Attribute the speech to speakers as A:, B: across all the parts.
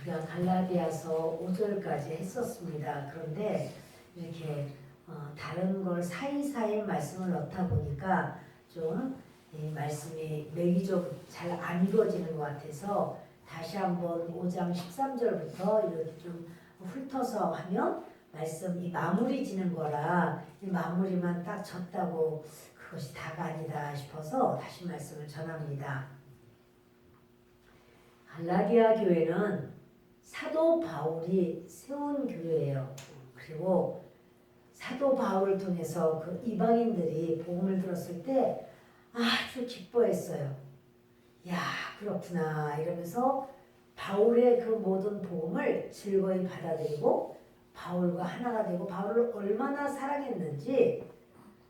A: 우리가 갈라디아서 5절까지 했었습니다. 그런데 이렇게 다른 걸 사이사이 말씀을 넣다 보니까 좀 이 말씀이 매기적으로 잘 안 이루어지는 것 같아서 다시 한번 5장 13절부터 이렇게 좀 훑어서 하면 말씀이 마무리 지는 거라 이 마무리만 딱 졌다고 그것이 다가 아니다 싶어서 다시 말씀을 전합니다. 갈라디아 교회는 사도 바울이 세운 교회예요. 그리고 사도 바울을 통해서 그 이방인들이 복음을 들었을 때 아주 기뻐했어요. 야, 그렇구나 이러면서 바울의 그 모든 복음을 즐거이 받아들이고 바울과 하나가 되고 바울을 얼마나 사랑했는지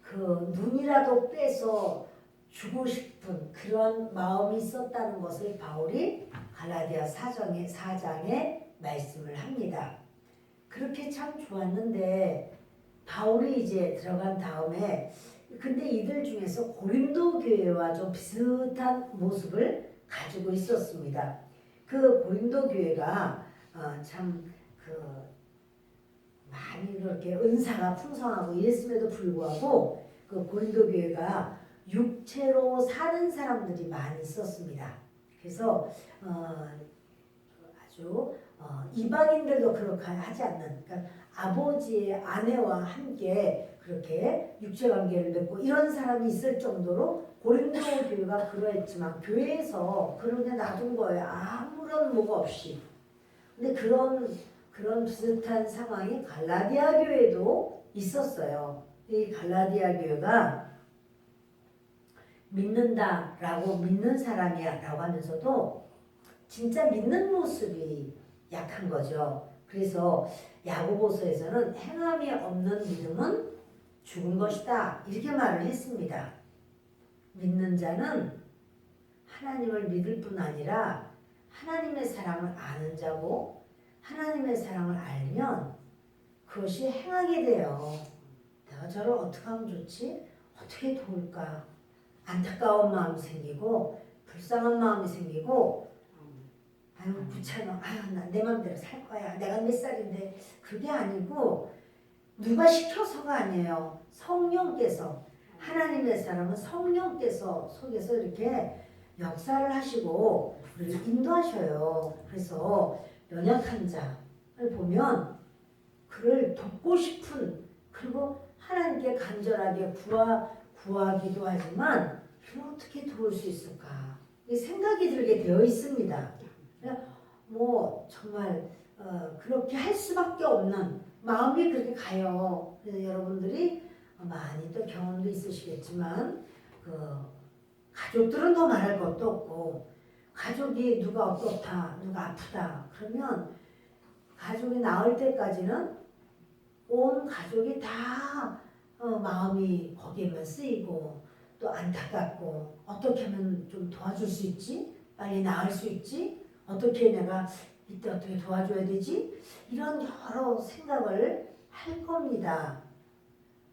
A: 그 눈이라도 빼서 주고 싶은 그런 마음이 있었다는 것을 바울이 갈라디아 4장에 말씀을 합니다. 그렇게 참 좋았는데 바울이 이제 들어간 다음에 근데 이들 중에서 고린도 교회와 좀 비슷한 모습을 가지고 있었습니다. 그 고린도 교회가 참 많이 그렇게 은사가 풍성하고 이랬음에도 불구하고 그 고린도 교회가 육체로 사는 사람들이 많이 있었습니다. 그래서 아주 이방인들도 그렇게 하지 않는 그러니까 아버지의 아내와 함께 그렇게 육체관계를 맺고 이런 사람이 있을 정도로 고린도 교회가 그러했지만 교회에서 그러냐 놔둔 거예요. 아무런 뭐가 없이. 근데 그런 비슷한 상황이 갈라디아 교회도 있었어요. 이 갈라디아 교회가 믿는다라고 믿는 사람이야라고 하면서도 진짜 믿는 모습이 약한 거죠. 그래서 야고보서에서는 행함이 없는 믿음은 죽은 것이다 이렇게 말을 했습니다. 믿는 자는 하나님을 믿을 뿐 아니라 하나님의 사랑을 아는 자고 하나님의 사랑을 알면 그것이 행하게 돼요. 내가 저를 어떻게 하면 좋지? 어떻게 도울까? 안타까운 마음이 생기고 불쌍한 마음이 생기고 아유 귀찮아. 아유 나 내 맘대로 살 거야. 내가 몇 살인데 그게 아니고 누가 시켜서가 아니에요. 성령께서 하나님의 사랑은 성령께서 속에서 이렇게 역사를 하시고 우리를 인도하셔요. 그래서 연약한 자를 보면 그를 돕고 싶은 그리고 하나님께 간절하게 구하기도 하지만 그를 어떻게 도울 수 있을까? 생각이 들게 되어 있습니다. 뭐 정말 그렇게 할 수밖에 없는 마음이 그렇게 가요. 그래서 여러분들이 많이 또 경험도 있으시겠지만 그 가족들은 더 말할 것도 없고 가족이 누가 어떻다 누가 아프다 그러면 가족이 나을 때까지는 온 가족이 다 마음이 거기에만 쓰이고 또 안타깝고 어떻게 하면 좀 도와줄 수 있지? 빨리 나을 수 있지? 어떻게 내가 이때 어떻게 도와줘야 되지? 이런 여러 생각을 할 겁니다.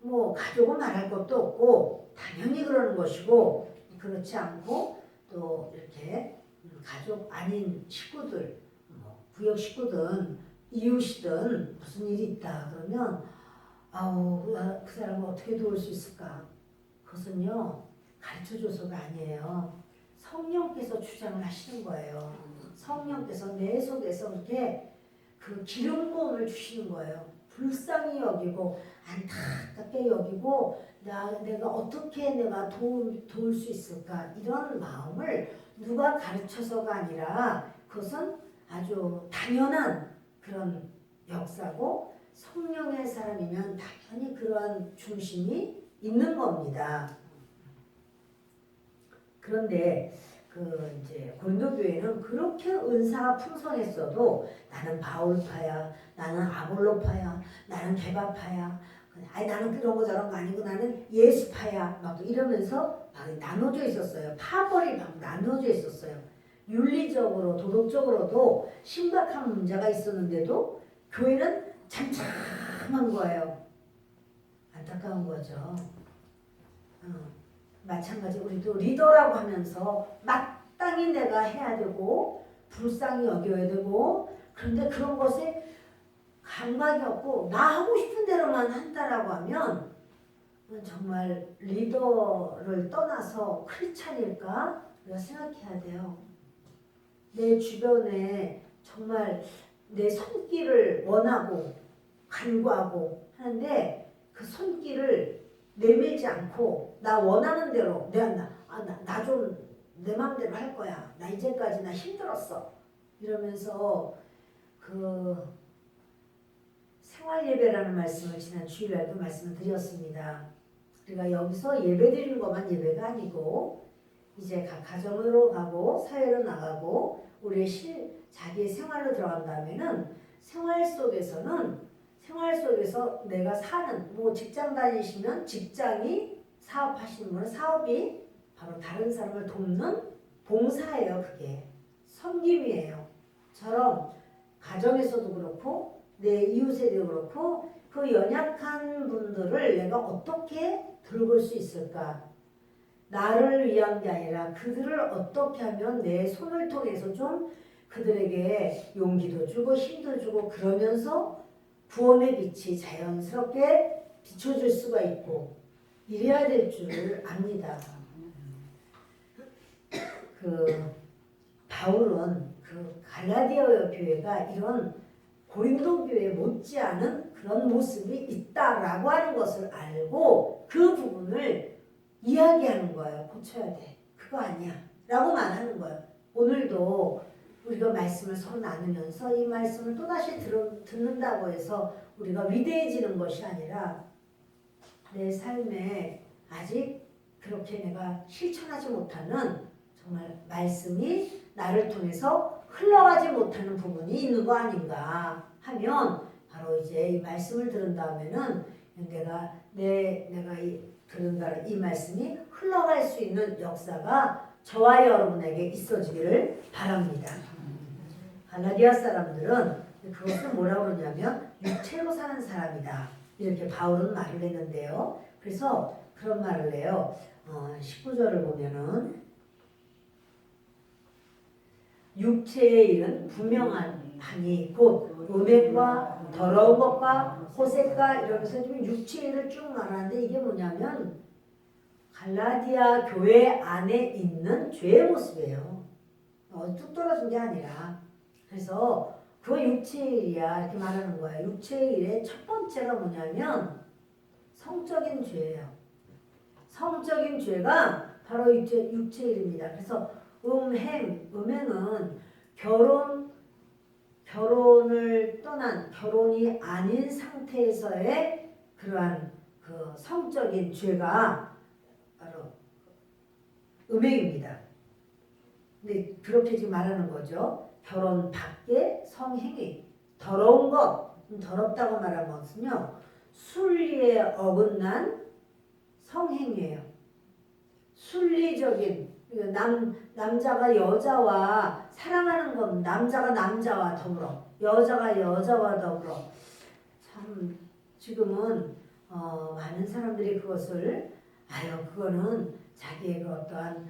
A: 뭐 가족은 말할 것도 없고 당연히 그러는 것이고 그렇지 않고 또 이렇게 가족 아닌 식구들 뭐 구역 식구든 이웃이든 무슨 일이 있다 그러면 아우 그 사람을 어떻게 도울 수 있을까? 그것은요 가르쳐줘서가 아니에요. 성령께서 주장을 하시는 거예요. 성령께서 내 속에서 이렇게 그 기름 부음을 주시는 거예요. 불쌍히 여기고 안타깝게 여기고 내가 어떻게 내가 도울 수 있을까 이런 마음을 누가 가르쳐서가 아니라 그것은 아주 당연한 그런 역사고 성령의 사람이면 당연히 그러한 중심이 있는 겁니다. 그런데 그 이제 고린도 교회는 그렇게 은사가 풍성했어도 나는 바울파야, 나는 아볼로파야, 나는 게바파야, 아니 나는 그런 거 저런 거 아니고 나는 예수파야 막 이러면서 막 나눠져 있었어요. 파벌이 막 나눠져 있었어요. 윤리적으로 도덕적으로도 심각한 문제가 있었는데도 교회는 참참한 거예요. 안타까운 거죠. 마찬가지 우리도 리더라고 하면서 마땅히 내가 해야 되고 불쌍히 여겨야 되고 그런데 그런 것에 감각이 없고 나 하고 싶은 대로만 한다라고 하면 정말 리더를 떠나서 크리스찬일까? 우리가 생각해야 돼요. 내 주변에 정말 내 손길을 원하고 간구하고 하는데 그 손길을 내밀지 않고 나 원하는 대로 나 좀 내 마음대로 할 거야. 나 이제까지 나 힘들었어. 이러면서 그 생활 예배라는 말씀을 지난 주일날도 말씀을 드렸습니다. 우리가 여기서 예배 드리는 것만 예배가 아니고 이제 각 가정으로 가고 사회로 나가고 우리의 자기의 생활로 들어간 다음에는 생활 속에서 내가 사는 뭐 직장 다니시면 직장이 사업하시는 분은 사업이 바로 다른 사람을 돕는 봉사예요. 그게 섬김이에요. 처럼 가정에서도 그렇고 내 이웃에도 그렇고 그 연약한 분들을 내가 어떻게 돌볼 수 있을까? 나를 위한 게 아니라 그들을 어떻게 하면 내 손을 통해서 좀 그들에게 용기도 주고 힘도 주고 그러면서 구원의 빛이 자연스럽게 비춰줄 수가 있고 이래야 될 줄 압니다. 그 바울은 그 갈라디아 교회가 이런 고린도 교회 못지않은 그런 모습이 있다라고 하는 것을 알고 그 부분을 이야기하는 거예요. 고쳐야 돼. 그거 아니야. 라고 말하는 거예요. 오늘도 우리가 말씀을 서로 나누면서 이 말씀을 또다시 듣는다고 해서 우리가 위대해지는 것이 아니라 내 삶에 아직 그렇게 내가 실천하지 못하는 정말 말씀이 나를 통해서 흘러가지 못하는 부분이 있는 거 아닌가 하면 바로 이제 이 말씀을 들은 다음에는 내가 들은 이 말씀이 흘러갈 수 있는 역사가 저와 여러분에게 있어지기를 바랍니다. 갈라디아 사람들은 그것을 뭐라고 그러냐면 육체로 사는 사람이다. 이렇게 바울은 말을 했는데요. 그래서 그런 말을 해요. 19절을 보면은 육체의 일은 분명하니 곧 음행과 더러운 것과 호색과 이러면서 지금 육체의 일을 쭉 말하는데 이게 뭐냐면 갈라디아 교회 안에 있는 죄의 모습이에요. 뚝 떨어진 게 아니라. 그래서 그 육체의 일이야 이렇게 말하는 거야. 육체의 일의 첫 번째가 뭐냐면 성적인 죄예요. 성적인 죄가 바로 육체의 일입니다. 그래서 음행은 결혼을 떠난 결혼이 아닌 상태에서의 그러한 그 성적인 죄가 바로 음행입니다. 근데 그렇게 지금 말하는 거죠. 결혼 밖의 성행위, 더러운 것, 더럽다고 말한 것은요. 순리에 어긋난 성행위예요. 순리적인 남자가 여자와 사랑하는 건 남자가 남자와 더불어 여자가 여자와 더불어 참 지금은 많은 사람들이 그것을 그거는 자기의 그 어떠한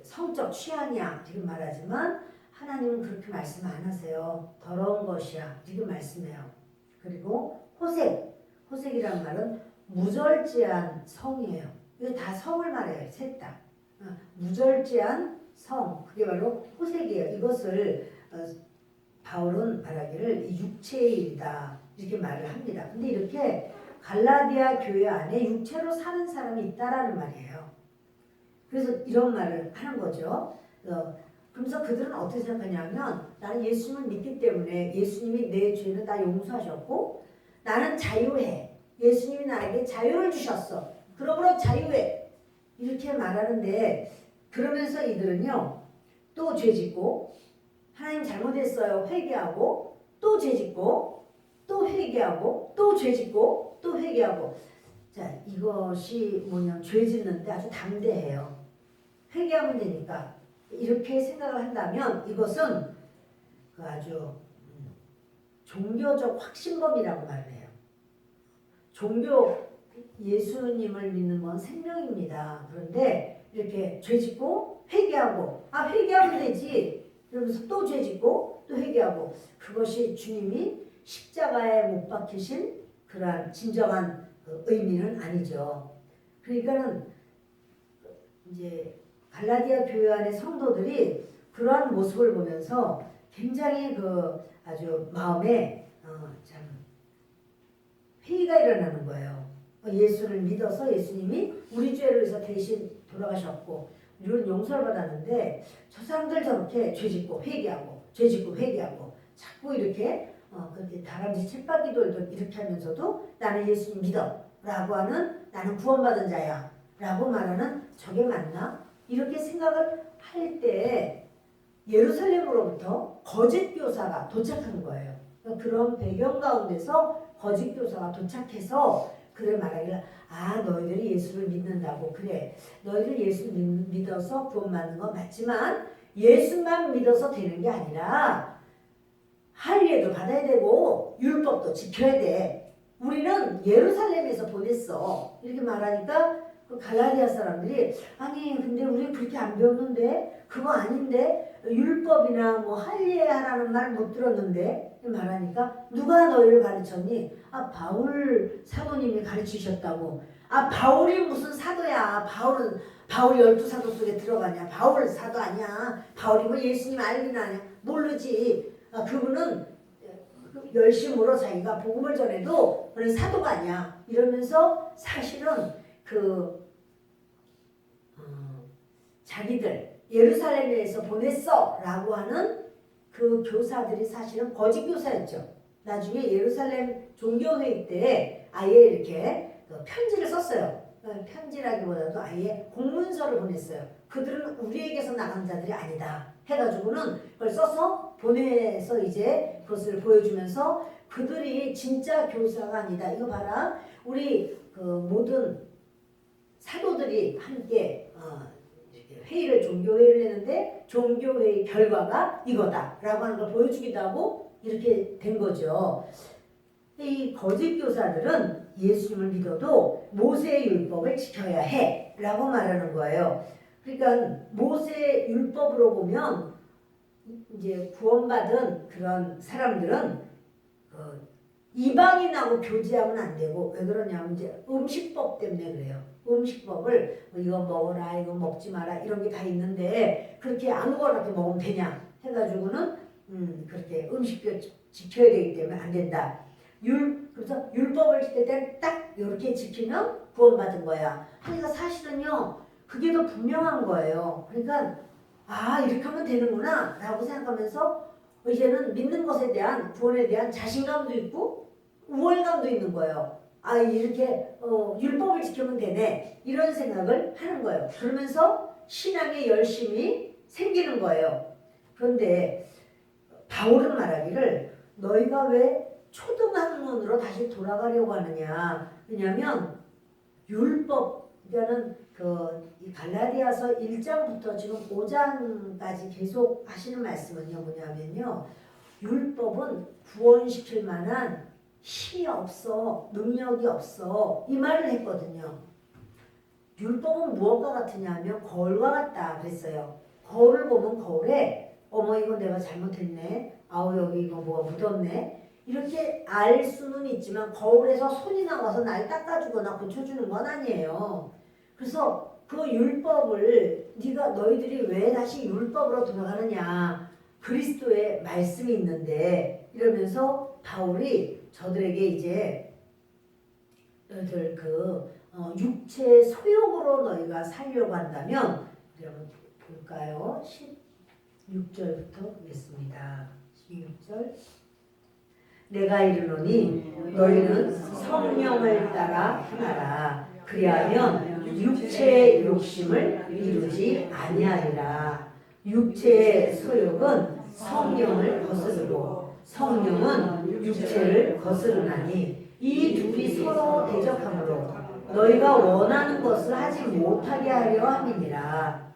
A: 성적 취향이야 지금 말하지만 하나님은 그렇게 말씀 안 하세요. 더러운 것이야 지금 말씀해요. 그리고 호색이란 말은 무절제한 성이에요. 이거 다 성을 말해요. 셋 다. 무절제한 성, 그게 바로 호색이에요. 이것을 바울은 말하기를 육체의 일이다 이렇게 말을 합니다. 근데 이렇게 갈라디아 교회 안에 육체로 사는 사람이 있다라는 말이에요. 그래서 이런 말을 하는 거죠. 그러면서 그들은 어떻게 생각하냐면 나는 예수님을 믿기 때문에 예수님이 내 죄는 다 용서하셨고 나는 자유해. 예수님이 나에게 자유를 주셨어. 그러므로 자유해. 이렇게 말하는데 그러면서 이들은요. 또 죄짓고 하나님 잘못했어요. 회개하고 또 죄짓고 또 회개하고 또 죄짓고 또 회개하고 자 이것이 뭐냐면 죄짓는데 아주 담대해요. 회개하면 되니까 이렇게 생각을 한다면 이것은 그 아주 종교적 확신범이라고 말을 해요. 예수님을 믿는 건 생명입니다. 그런데 이렇게 죄짓고 회개하고 회개하면 되지. 그러면서 또 죄짓고 또 회개하고 그것이 주님이 십자가에 못 박히신 그러한 진정한 의미는 아니죠. 그러니까는 이제 갈라디아 교회 안의 성도들이 그러한 모습을 보면서 굉장히 아주 마음에 참 회의가 일어나는 거예요. 예수를 믿어서 예수님이 우리 죄를 위해서 대신 돌아가셨고 우리는 용서를 받았는데 저 사람들 저렇게 죄짓고 회개하고 죄짓고 회개하고 자꾸 이렇게 그렇게 다람쥐 쳇바퀴 돌듯 이렇게 하면서도 나는 예수님 믿어 라고 하는 나는 구원받은 자야 라고 말하는 저게 맞나? 이렇게 생각을 할 때 예루살렘으로부터 거짓 교사가 도착한 거예요. 그런 배경 가운데서 거짓 교사가 도착해서 그를 말하기를 너희들이 예수를 믿는다고 그래 너희들이 예수를 믿어서 구원받는 건 맞지만 예수만 믿어서 되는 게 아니라 할례도 받아야 되고 율법도 지켜야 돼. 우리는 예루살렘에서 보냈어. 이렇게 말하니까 그 갈라디아 사람들이 아니 근데 우리 그렇게 안 배웠는데 그거 아닌데 율법이나 뭐 할례하라는 말 못 들었는데 말하니까 누가 너희를 가르쳤니? 바울 사도님이 가르치셨다고. 바울이 무슨 사도야. 바울이 12사도 속에 들어가냐. 바울 사도 아니야. 바울이 뭐 예수님 알기는 아냐. 모르지. 그분은 열심으로 자기가 복음을 전해도 그런 사도가 아니야. 이러면서 사실은 자기들 예루살렘에서 보냈어 라고 하는 그 교사들이 사실은 거짓 교사였죠. 나중에 예루살렘 종교회의 때 아예 이렇게 편지를 썼어요. 편지라기보다도 아예 공문서를 보냈어요. 그들은 우리에게서 나간 자들이 아니다 해가지고는 그걸 써서 보내서 이제 그것을 보여주면서 그들이 진짜 교사가 아니다. 이거 봐라. 우리 모든 사도들이 함께 회의를 종교회의를 했는데 종교회의 결과가 이거다라고 하는 걸 보여주기도 하고 이렇게 된 거죠. 이 거짓 교사들은 예수님을 믿어도 모세의 율법을 지켜야 해 라고 말하는 거예요. 그러니까 모세의 율법으로 보면 이제 구원받은 그런 사람들은 이방인하고 교제하면 안 되고 왜 그러냐면 이제 음식법 때문에 그래요. 음식법을 이거 먹어라 이거 먹지 마라 이런 게 다 있는데 그렇게 아무거나 이렇게 먹으면 되냐 해가지고는 그렇게 음식을 지켜야 되기 때문에 안 된다. 그래서 율법을 지킬 때 딱 이렇게 지키면 구원받은 거야. 그러니까 사실은요 그게 더 분명한 거예요. 그러니까 이렇게 하면 되는구나 라고 생각하면서 이제는 믿는 것에 대한 구원에 대한 자신감도 있고 우월감도 있는 거예요. 이렇게 율법을 지키면 되네 이런 생각을 하는 거예요. 그러면서 신앙의 열심이 생기는 거예요. 그런데 바울은 말하기를 너희가 왜 초등학문으로 다시 돌아가려고 하느냐. 왜냐하면 율법 그러니까는 이 갈라디아서 1장부터 지금 5장까지 계속 하시는 말씀은요 뭐냐면요 율법은 구원시킬 만한 힘이 없어 능력이 없어 이 말을 했거든요. 율법은 무엇과 같으냐 하면 거울과 같다 그랬어요. 거울을 보면 거울에 어머 이거 내가 잘못했네 여기 이거 뭐가 묻었네 이렇게 알 수는 있지만 거울에서 손이 나와서 날 닦아주거나 고쳐주는 건 아니에요. 그래서 그 율법을 너희들이 왜 다시 율법으로 돌아가느냐 그리스도의 말씀이 있는데 이러면서 바울이 저들에게 이제 너희들 육체의 소욕으로 너희가 살려고 한다면 여러분 볼까요? 16절부터 보겠습니다. 16절 내가 이르노니 너희는 성령을 따라 행하라. 그리하면 육체의 욕심을 이루지 아니하리라. 육체의 소욕은 성령을 거스르고 성령은 육체를 거스르나니 이 둘이 서로 대적하므로 너희가 원하는 것을 하지 못하게 하려 함이니라.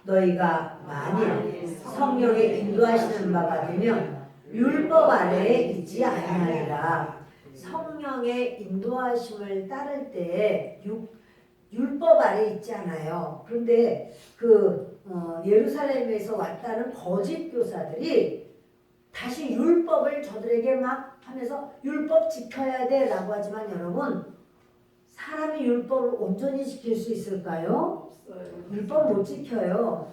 A: 너희가 만일 성령의 인도하시는 바가 되면 율법 아래에 있지 아니하리라. 성령의 인도하심을 따를 때 율법 아래에 있지 않아요. 그런데 예루살렘에서 왔다는 거짓 교사들이 다시 율법을 저들에게 막 하면서 율법 지켜야 돼 라고 하지만 여러분, 사람이 율법을 온전히 지킬 수 있을까요? 율법 못 지켜요.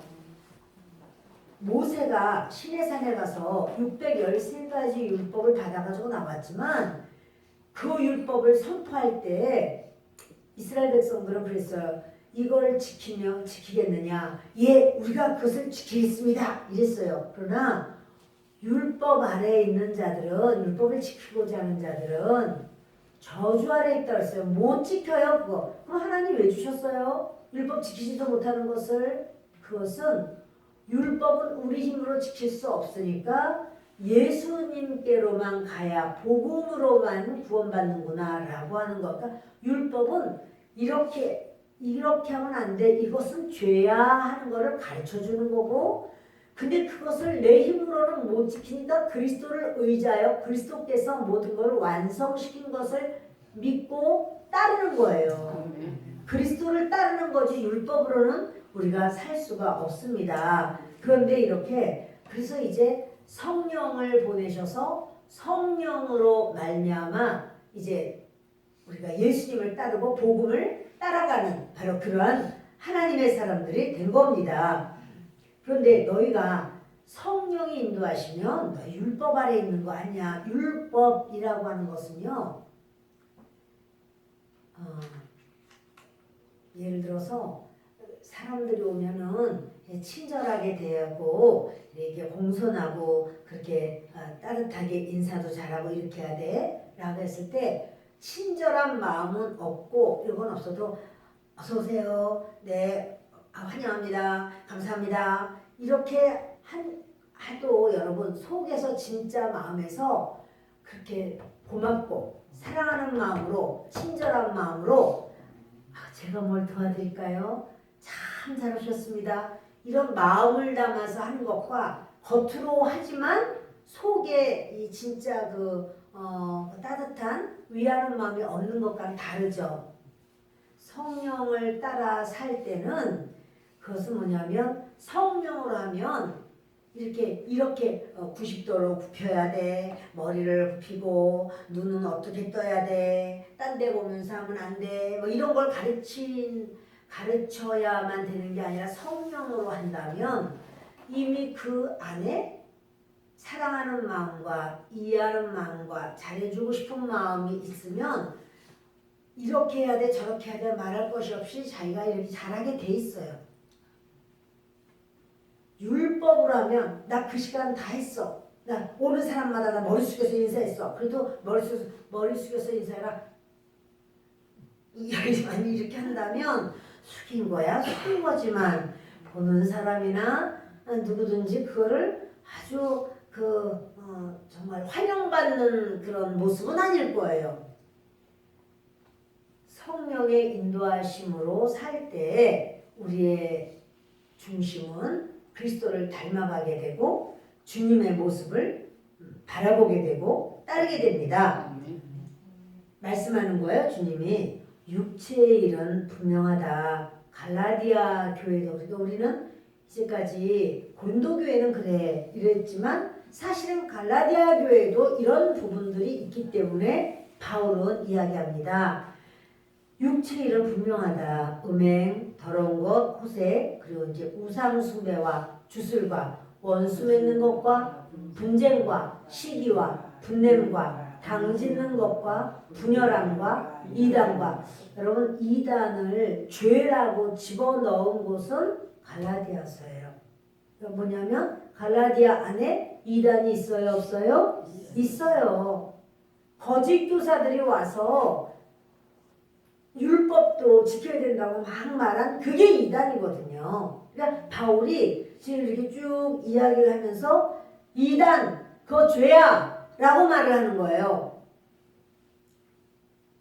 A: 모세가 시내산에 가서 613가지 율법을 받아가지고 나왔지만 그 율법을 선포할 때 이스라엘 백성들은 그랬어요. 이걸 지키면 지키겠느냐? 예, 우리가 그것을 지키겠습니다. 이랬어요. 그러나 율법 아래에 있는 자들은, 율법을 지키고자 하는 자들은 저주 아래에 있다고 했어요. 못 지켜요, 그거. 그럼 하나님 왜 주셨어요? 율법 지키지도 못하는 것을. 그것은 율법은 우리 힘으로 지킬 수 없으니까 예수님께로만 가야 복음으로만 구원받는구나 라고 하는 것. 그러니까 율법은 이렇게 하면 안 돼. 이것은 죄야 하는 것을 가르쳐 주는 거고, 근데 그것을 내 힘으로는 못 지키니까 그리스도를 의지하여 그리스도께서 모든 걸 완성시킨 것을 믿고 따르는 거예요. 그리스도를 따르는 거지 율법으로는 우리가 살 수가 없습니다. 그런데 이렇게 그래서 이제 성령을 보내셔서 성령으로 말미암아 이제 우리가 예수님을 따르고 복음을 따라가는 바로 그러한 하나님의 사람들이 된 겁니다. 그런데 너희가 성령이 인도하시면 너 율법 아래 있는 거 아니야. 율법이라고 하는 것은요. 예를 들어서 사람들이 오면은 친절하게 대하고 이렇게 공손하고 그렇게 따뜻하게 인사도 잘하고 이렇게 해야 돼 라고 했을 때 친절한 마음은 없고 이건 없어도 어서 오세요. 네, 환영합니다. 감사합니다. 이렇게 해도 여러분 속에서 진짜 마음에서 그렇게 고맙고 사랑하는 마음으로 친절한 마음으로 제가 뭘 도와드릴까요? 참 잘하셨습니다. 이런 마음을 담아서 하는 것과 겉으로 하지만 속에 이 진짜 따뜻한 위하는 마음이 없는 것과는 다르죠. 성령을 따라 살 때는 그것은 뭐냐면 성령으로 하면 이렇게 90도로 굽혀야 돼. 머리를 굽히고 눈은 어떻게 떠야 돼. 딴 데 보면서 하면 안 돼. 뭐 이런 걸 가르쳐야만 되는 게 아니라 성령으로 한다면 이미 그 안에 사랑하는 마음과 이해하는 마음과 잘해주고 싶은 마음이 있으면 이렇게 해야 돼 저렇게 해야 돼 말할 것이 없이 자기가 이렇게 잘하게 돼 있어요. 율법으로 하면 나 그 시간 다 했어. 나 오는 사람마다 나 머리 숙여서 인사했어. 그래도 머리 숙여서 인사해라. 아니 이렇게 한다면 숙인 거야. 숙인 거지만 보는 사람이나 누구든지 그거를 아주 정말 환영받는 그런 모습은 아닐 거예요. 성령의 인도하심으로 살 때 우리의 중심은 그리스도를 닮아가게 되고 주님의 모습을 바라보게 되고 따르게 됩니다. 말씀하는 거예요. 주님이 육체의 일은 분명하다. 갈라디아 교회도 그러니까 우리는 이제까지 고린도 교회는 그래 이랬지만 사실은 갈라디아 교회도 이런 부분들이 있기 때문에 바울은 이야기합니다. 육체의 일은 분명하다. 음행, 더러운 것, 호색, 그리고 이제 우상 숭배와 주술과 원수 맺는 것과 분쟁과 시기와 분냄과 당짓는 것과 분열함과 이단과 여러분 이단을 죄라고 집어넣은 곳은 갈라디아서예요. 그러니까 뭐냐면 갈라디아 안에 이단이 있어요 없어요? 있어요. 거짓 교사들이 와서 율법도 지켜야 된다고 막 말한 그게 이단이거든요. 그러니까 바울이 지금 이렇게 쭉 이야기를 하면서 이단 그거 죄야 라고 말을 하는 거예요.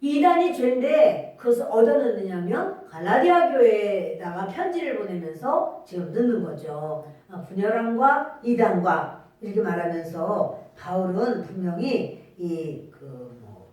A: 이단이 죄인데 그것을 얻어 넣느냐면 갈라디아 교회에다가 편지를 보내면서 지금 넣는 거죠. 분열함과 이단과 이렇게 말하면서 바울은 분명히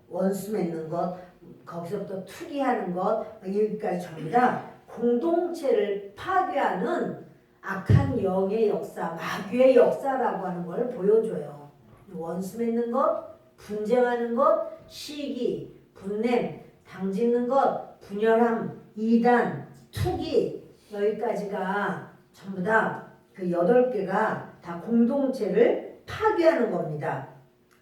A: 원수 맺는 것 거기서부터 투기하는 것 여기까지 전부 다 공동체를 파괴하는 악한 영의 역사, 마귀의 역사라고 하는 걸 보여줘요. 원수 맺는 것, 분쟁하는 것, 시기, 분냄, 당짓는 것, 분열함, 이단, 투기 여기까지가 전부 다 그 8개가 다 공동체를 파괴하는 겁니다.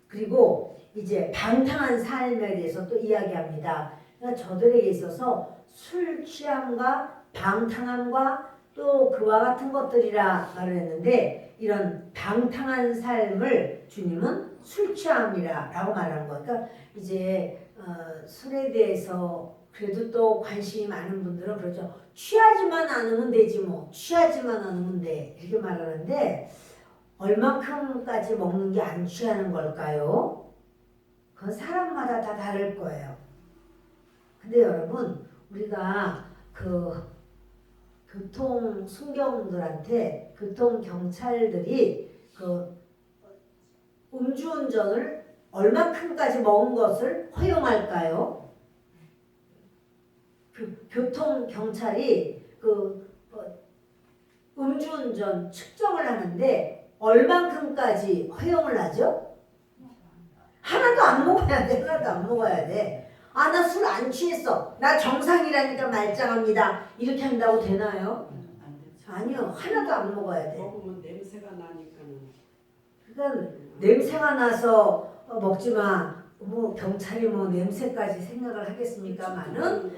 A: 그리고 이제 방탕한 삶에 대해서 또 이야기합니다. 그러니까 저들에게 있어서 술 취함과 방탕함과 또 그와 같은 것들이라 말을 했는데 이런 방탕한 삶을 주님은 술 취함이라 라고 말하는 거예요. 그러니까 이제 술에 대해서 그래도 또 관심이 많은 분들은 그렇죠. 취하지만 않으면 되지 뭐. 취하지만 않으면 돼. 이렇게 말하는데 얼마큼까지 먹는 게 안 취하는 걸까요? 그건 사람마다 다 다를 거예요. 근데 여러분 우리가 그 교통 순경들한테 교통 경찰들이 그 음주운전을 얼마큼까지 먹은 것을 허용할까요? 교통 경찰이 그 음주운전 측정을 하는데 얼만큼까지 허용을 하죠? 하나도 안 먹어야 돼. 하나도 안 먹어야 돼. 아, 나 술 안 취했어. 나 정상이라니까 말짱합니다. 이렇게 한다고 되나요? 아니요. 하나도 안 먹어야 돼.
B: 먹으면 냄새가 나니까는.
A: 그러니까 냄새가 나서 먹지 마. 뭐 경찰이 뭐 냄새까지 생각을 하겠습니까마는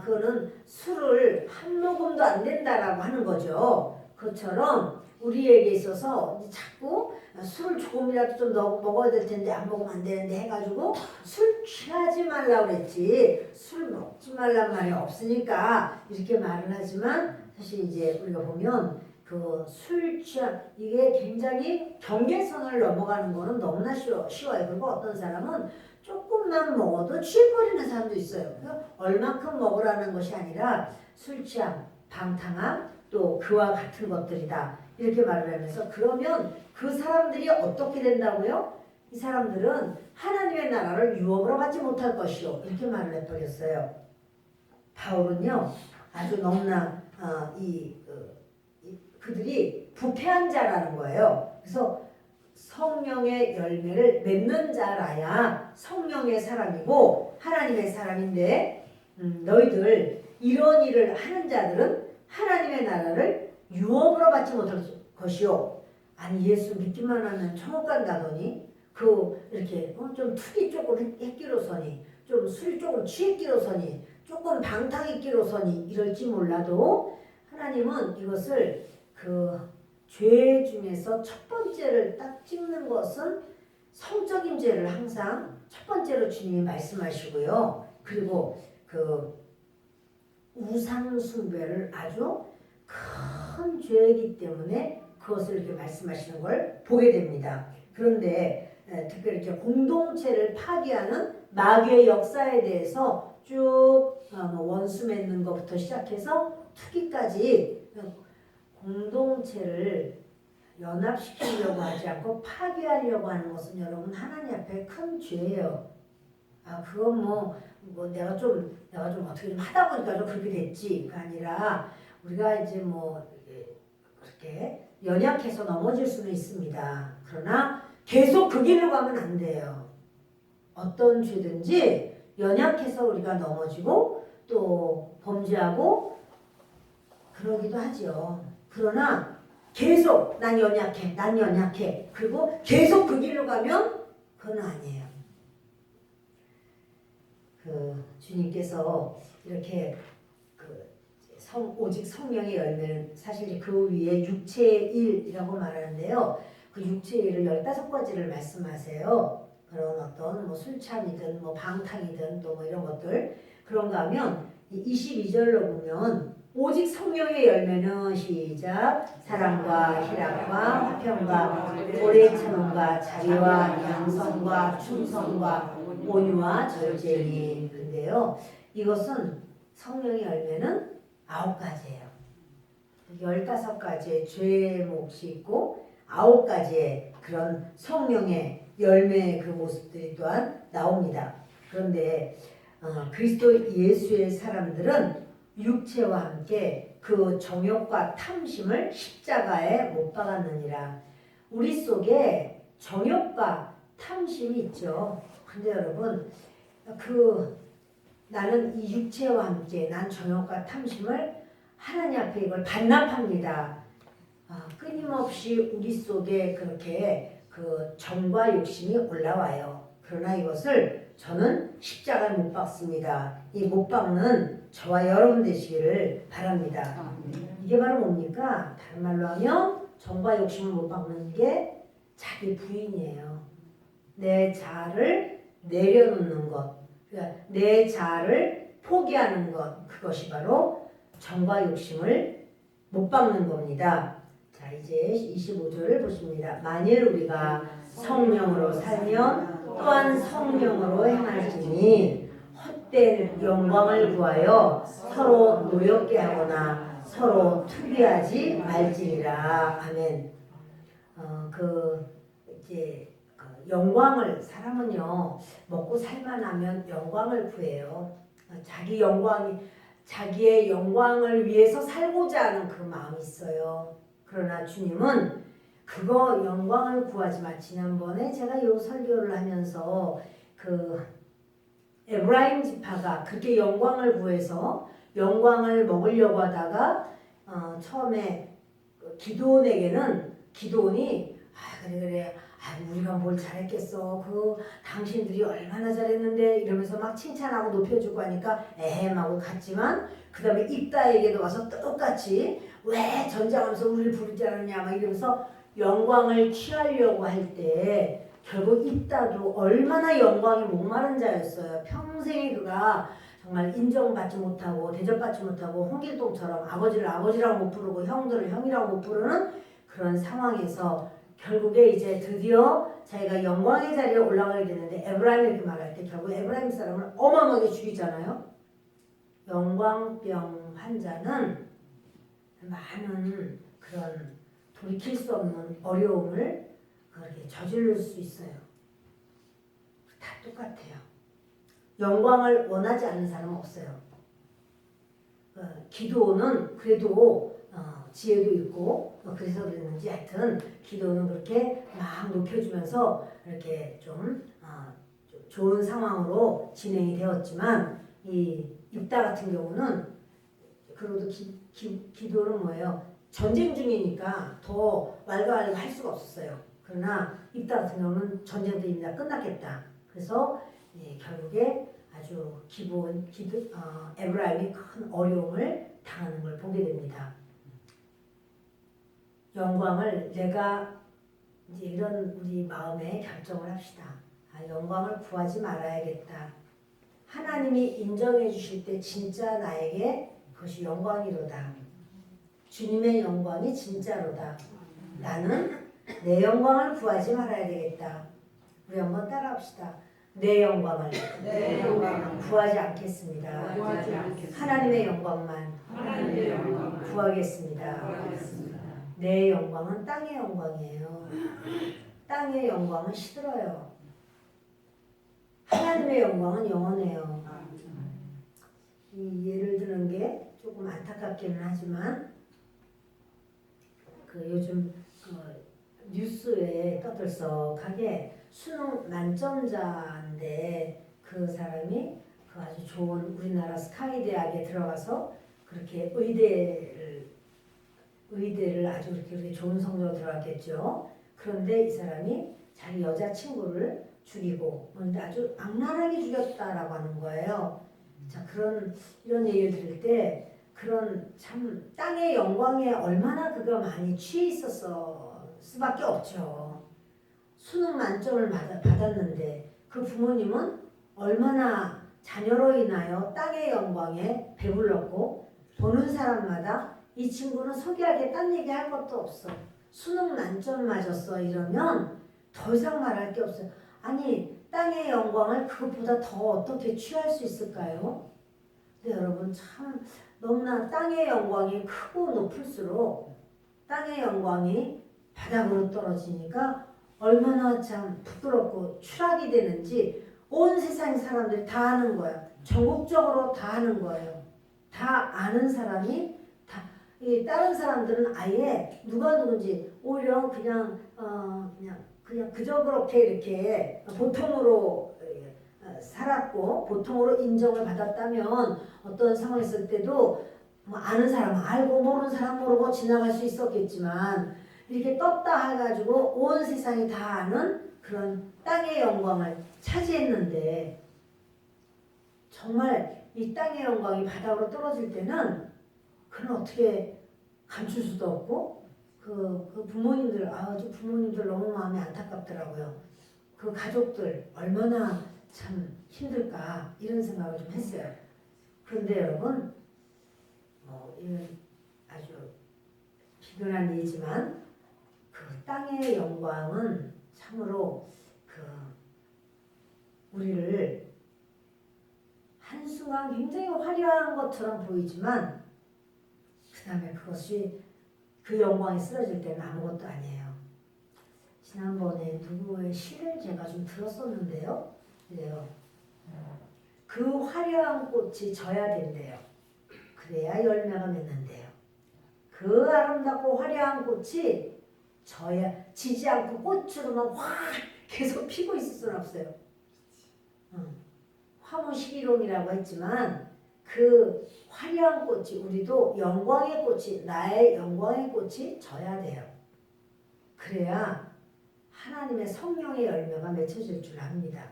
A: 그거는 술을 한 모금도 안 된다라고 하는 거죠. 그것처럼 우리에게 있어서 자꾸 술을 조금이라도 좀 먹어야 될 텐데 안 먹으면 안 되는데 해가지고 술 취하지 말라고 그랬지 술 먹지 말란 말이 없으니까 이렇게 말을 하지만 사실 이제 우리가 보면 그 술 취함 이게 굉장히 경계선을 넘어가는 거는 너무나 쉬워요. 그리고 어떤 사람은 조금만 먹어도 취해버리는 사람도 있어요. 얼만큼 먹으라는 것이 아니라 술 취함, 방탕함, 또 그와 같은 것들이다. 이렇게 말을 하면서 그러면 그 사람들이 어떻게 된다고요? 이 사람들은 하나님의 나라를 유업으로 받지 못할 것이요. 이렇게 말을 해버렸어요. 바울은요. 아주 너무나 그들이 부패한 자라는 거예요. 그래서 성령의 열매를 맺는 자라야 성령의 사람이고 하나님의 사람인데 너희들 이런 일을 하는 자들은 하나님의 나라를 유업으로 받지 못할 것이요. 아니 예수 믿기만 하면 천국 간다더니 이렇게 좀 투기 조금 했기로서니 좀 술 조금 취했기로서니 조금 방탕했기로서니 이럴지 몰라도 하나님은 이것을 죄 중에서 첫 번째를 딱 찍는 것은 성적인 죄를 항상 첫 번째로 주님이 말씀하시고요. 그리고 우상 숭배를 아주 큰 죄이기 때문에 그것을 이렇게 말씀하시는 걸 보게 됩니다. 그런데 특별히 이렇게 공동체를 파괴하는 마귀의 역사에 대해서 쭉 원수 맺는 것부터 시작해서 투기까지 공동체를 연합시키려고 하지 않고 파괴하려고 하는 것은 여러분 하나님 앞에 큰 죄예요. 그건 뭐 내가 좀 어떻게 좀 하다 보니까 좀 그렇게 됐지가 아니라 우리가 이제 그렇게 연약해서 넘어질 수는 있습니다. 그러나 계속 그 길로 가면 안 돼요. 어떤 죄든지 연약해서 우리가 넘어지고 또 범죄하고 그러기도 하죠. 그러나 계속 난 연약해. 그리고 계속 그 길로 가면 그건 아니에요. 주님께서 이렇게 오직 성령의 열매는 사실 그 위에 육체의 일이라고 말하는데요. 그 육체의 일을 15가지를 말씀하세요. 그런 어떤 술 취함이든 방탕이든 또 이런 것들 그런가 하면 22절로 보면 오직 성령의 열매는 시작 사랑과 희락과 화평과 오래 참음과 자비와 양성과 충성과 온유와 절제니 근데요 이것은 성령의 열매는 9가지예요. 15가지의 죄의 몫이 있고 9가지의 그런 성령의 열매의 그 모습들이 또한 나옵니다. 그런데 그리스도 예수의 사람들은 육체와 함께 그 정욕과 탐심을 십자가에 못 박았느니라. 우리 속에 정욕과 탐심이 있죠. 근데 여러분 나는 이 육체와 함께 난 정욕과 탐심을 하나님 앞에 이걸 반납합니다. 끊임없이 우리 속에 그렇게 그 정과 욕심이 올라와요. 그러나 이것을 저는 십자가에 못 박습니다. 이 못 박는 저와 여러분 되시기를 바랍니다. 이게 바로 뭡니까? 다른 말로 하면 정과 욕심을 못 박는 게 자기 부인이에요. 내 자아를 내려놓는 것, 그러니까 내 자아를 포기하는 것, 그것이 바로 정과 욕심을 못 박는 겁니다. 자, 이제 25절을 보십니다. 만일 우리가 성령으로 살면 또한 성령으로 행할지니 헛된 영광을 구하여 서로 노엽게 하거나 서로 투비하지 말지니라. 아멘. 이제 영광을 사람은요 먹고 살만하면 영광을 구해요. 자기의 영광을 위해서 살고자 하는 그 마음이 있어요. 그러나 주님은 그거 영광을 구하지 마. 지난번에 제가 요 설교를 하면서 에브라임 지파가 그렇게 영광을 구해서 영광을 먹으려고 하다가 처음에 기드온이 그래 우리가 뭘 잘했겠어. 당신들이 얼마나 잘했는데 이러면서 막 칭찬하고 높여주고 하니까 에헴하고 갔지만 그 다음에 입다에게도 와서 똑같이 왜 전쟁하면서 우리를 부르지 않았냐 막 이러면서 영광을 취하려고 할 때 결국 입다도 얼마나 영광이 목마른 자였어요. 평생에 그가 정말 인정받지 못하고 대접받지 못하고 홍길동처럼 아버지를 아버지라고 못 부르고 형들을 형이라고 못 부르는 그런 상황에서 결국에 이제 드디어 자기가 영광의 자리에 올라가게 되는데 에브라임이 이렇게 말할 때 결국 에브라임 사람을 어마어마하게 죽이잖아요. 영광병 환자는 많은 그런 돌이킬 수 없는 어려움을 그렇게 저지를 수 있어요. 다 똑같아요. 영광을 원하지 않는 사람은 없어요. 기도는 그래도 지혜도 있고 그래서 그랬는지 하여튼 기도는 그렇게 막 높여주면서 이렇게 좀 좋은 상황으로 진행이 되었지만 이 입다 같은 경우는 그래도 기도는 뭐예요? 전쟁 중이니까 더 왈가왈부 할 수가 없었어요. 그러나 입다 같은 경우는 전쟁도 이미 다 끝났겠다. 그래서 결국에 아주 에브라임이 큰 어려움을 당하는 걸 보게 됩니다. 영광을 내가 이제 이런 우리 마음에 결정을 합시다. 영광을 구하지 말아야겠다. 하나님이 인정해 주실 때 진짜 나에게 그것이 영광이로다. 주님의 영광이 진짜로다. 나는 내 영광을 구하지 말아야 되겠다. 우리 한번 따라합시다. 내 영광을 구하지 않겠습니다. 하나님의 영광만 구하겠습니다. 내 영광은 땅의 영광이에요. 땅의 영광은 시들어요. 하나님의 영광은 영원해요. 이 예를 드는 게 조금 안타깝기는 하지만 요즘 뉴스에 떠들썩하게 수능 만점자인데 그 사람이 아주 좋은 우리나라 스카이 대학에 들어가서 그렇게 의대를 아주 그렇게 좋은 성적으로 들어갔겠죠. 그런데 이 사람이 자기 여자친구를 죽이고 아주 악랄하게 죽였다라고 하는 거예요. 자, 이런 얘기를 들을 때 그런 참 땅의 영광에 얼마나 그가 많이 취해 있었을 수밖에 없죠. 수능 만점을 받았는데 그 부모님은 얼마나 자녀로 인하여 땅의 영광에 배불렀고 보는 사람마다 이 친구는 소개하게 딴 얘기 할 것도 없어. 수능 만점 맞았어 이러면 더 이상 말할 게 없어요. 아니 땅의 영광을 그것보다 더 어떻게 취할 수 있을까요? 근데 여러분 참 너무나 땅의 영광이 크고 높을수록 땅의 영광이 바닥으로 떨어지니까 얼마나 참 부끄럽고 추락이 되는지 온 세상 사람들이 다 아는 거야. 전국적으로 다 아는 거예요. 다 아는 사람이 다른 사람들은 아예 누가 누군지 오히려 그냥 그냥 그저 그렇게 이렇게 보통으로 살았고 보통으로 인정을 받았다면 어떤 상황이 있을 때도 뭐 아는 사람 알고 모르는 사람 모르고 지나갈 수 있었겠지만 이렇게 떴다 해가지고 온 세상이 다 아는 그런 땅의 영광을 차지했는데 정말 이 땅의 영광이 바닥으로 떨어질 때는 그건 어떻게 감출 수도 없고 그 부모님들 아주 부모님들 너무 마음이 안타깝더라고요. 그 가족들 얼마나 참 힘들까 이런 생각을 좀 했어요. 그런데 여러분 이건 아주 비근한 얘기지만 그 땅의 영광은 참으로 그 우리를 한순간 굉장히 화려한 것처럼 보이지만 그 다음에 그것이 그 영광이 쓰러질 때는 아무것도 아니에요. 지난번에 누구의 시를 제가 좀 들었었는데요. 그래요. 그 화려한 꽃이 져야 된대요. 그래야 열매가 맺는데요. 그 아름답고 화려한 꽃이 지지 않고 꽃으로만 확 계속 피고 있을 수는 없어요. 화무식이롱이라고 했지만 그 화려한 꽃이 우리도 영광의 꽃이 나의 영광의 꽃이 져야 돼요. 그래야 하나님의 성령의 열매가 맺혀질 줄 압니다.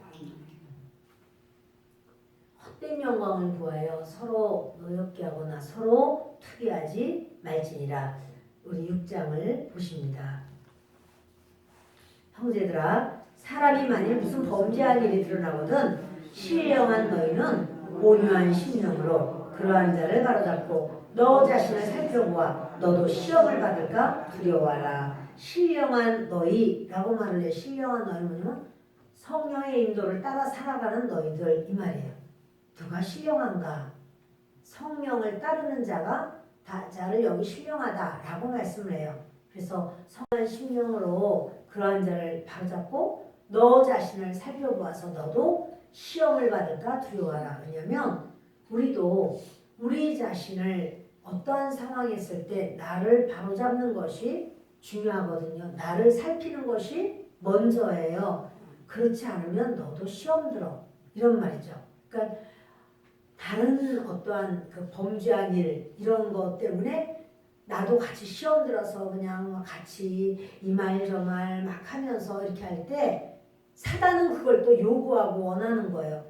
A: 헛된 영광을 구하여 서로 노엽게 하거나 서로 투기하지 말지니라. 우리 6장을 보십니다. 형제들아 사람이 만일 무슨 범죄한 일이 드러나거든 신령한 너희는 온유한 심령으로 그러한 자를 바로잡고 너 자신을 살펴보아 너도 시험을 받을까 두려워하라. 신령한 너희라고 말을 해. 신령한 너희는 성령의 인도를 따라 살아가는 너희들 이 말이에요. 누가 신령한가? 성령을 따르는 자가 자를 여기 신령하다라고 말씀을 해요. 그래서 성한 심령으로 그러한 자를 바로잡고 너 자신을 살펴보아서 너도 시험을 받을까 두려워하라. 왜냐하면 우리도 우리 자신을 어떠한 상황에 있을 때 나를 바로잡는 것이 중요하거든요. 나를 살피는 것이 먼저예요. 그렇지 않으면 너도 시험 들어. 이런 말이죠. 그러니까 다른 어떠한 그 범죄한 일 이런 것 때문에 나도 같이 시험 들어서 그냥 같이 이 말 저 말 막 하면서 이렇게 할 때 사단은 그걸 또 요구하고 원하는 거예요.